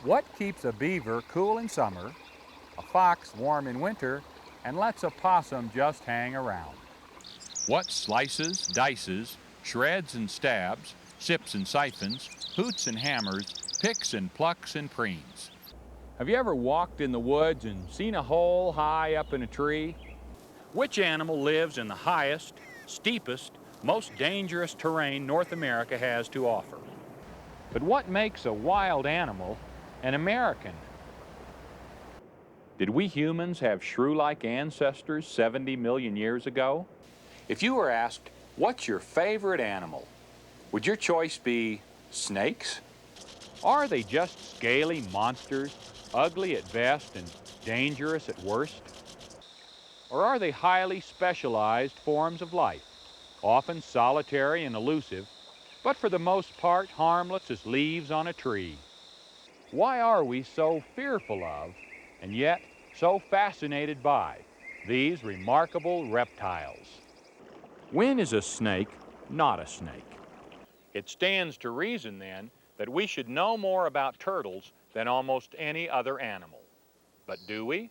What keeps a beaver cool in summer, a fox warm in winter, and lets a possum just hang around? What slices, dices, shreds and stabs, sips and siphons, hoots and hammers, picks and plucks and preens? Have you ever walked in the woods and seen a hole high up in a tree? Which animal lives in the highest, steepest, most dangerous terrain North America has to offer? But what makes a wild animal an American? Did we humans have shrew-like ancestors 70 million years ago? If you were asked, what's your favorite animal? Would your choice be snakes? Are they just scaly monsters, ugly at best and dangerous at worst? Or are they highly specialized forms of life, often solitary and elusive, but for the most part harmless as leaves on a tree? Why are we so fearful of, and yet so fascinated by, these remarkable reptiles? When is a snake not a snake? It stands to reason, then, that we should know more about turtles than almost any other animal. But do we?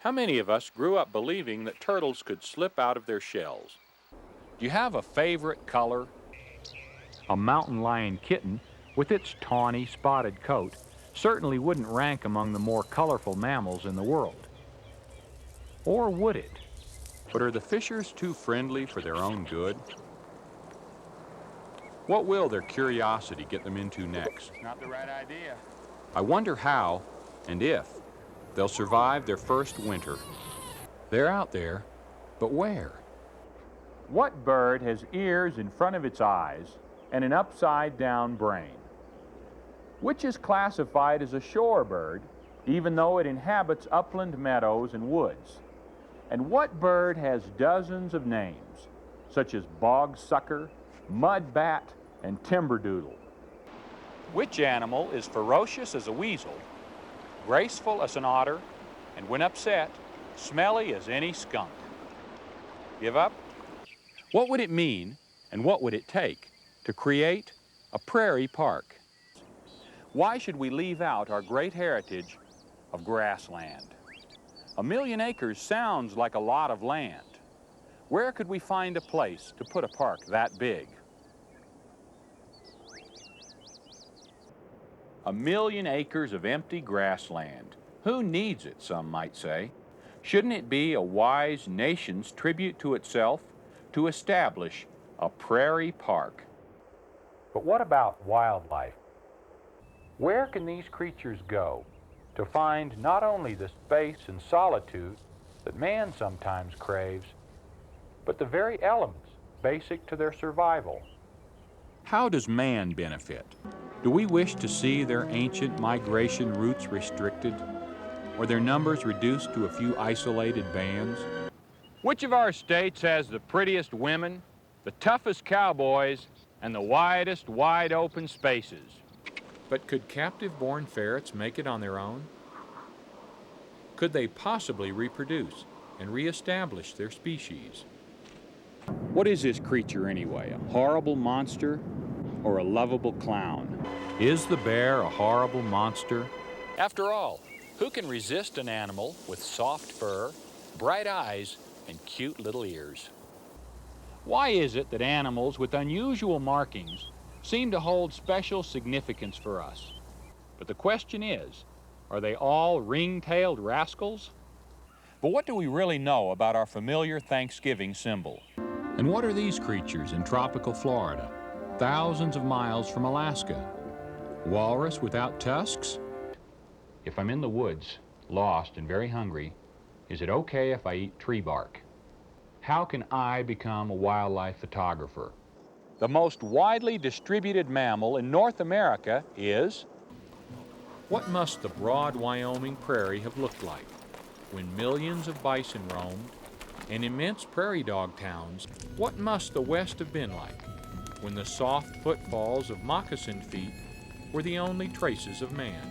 How many of us grew up believing that turtles could slip out of their shells? Do you have a favorite color? A mountain lion kitten, with its tawny spotted coat, certainly wouldn't rank among the more colorful mammals in the world. Or would it? But are the fishers too friendly for their own good? What will their curiosity get them into next? Not the right idea. I wonder how, and if, they'll survive their first winter. They're out there, but where? What bird has ears in front of its eyes and an upside-down brain? Which is classified as a shorebird, even though it inhabits upland meadows and woods? And what bird has dozens of names, such as bogsucker, mudbat, and timberdoodle? Which animal is ferocious as a weasel, graceful as an otter, and when upset, smelly as any skunk? Give up? What would it mean, and what would it take, to create a prairie park? Why should we leave out our great heritage of grassland? 1 million acres sounds like a lot of land. Where could we find a place to put a park that big? 1 million acres of empty grassland. Who needs it, some might say? Shouldn't it be a wise nation's tribute to itself to establish a prairie park? But what about wildlife? Where can these creatures go to find not only the space and solitude that man sometimes craves, but the very elements basic to their survival? How does man benefit? Do we wish to see their ancient migration routes restricted, or their numbers reduced to a few isolated bands? Which of our states has the prettiest women, the toughest cowboys, and the widest wide open spaces? But could captive-born ferrets make it on their own? Could they possibly reproduce and reestablish their species? What is this creature anyway? A horrible monster or a lovable clown? Is the bear a horrible monster? After all, who can resist an animal with soft fur, bright eyes, and cute little ears? Why is it that animals with unusual markings seem to hold special significance for us? But the question is, are they all ring-tailed rascals? But what do we really know about our familiar Thanksgiving symbol? And what are these creatures in tropical Florida, thousands of miles from Alaska? Walrus without tusks? If I'm in the woods, lost and very hungry, is it okay if I eat tree bark? How can I become a wildlife photographer? The most widely distributed mammal in North America is... What must the broad Wyoming prairie have looked like when millions of bison roamed and immense prairie dog towns? What must the West have been like when the soft footfalls of moccasined feet were the only traces of man?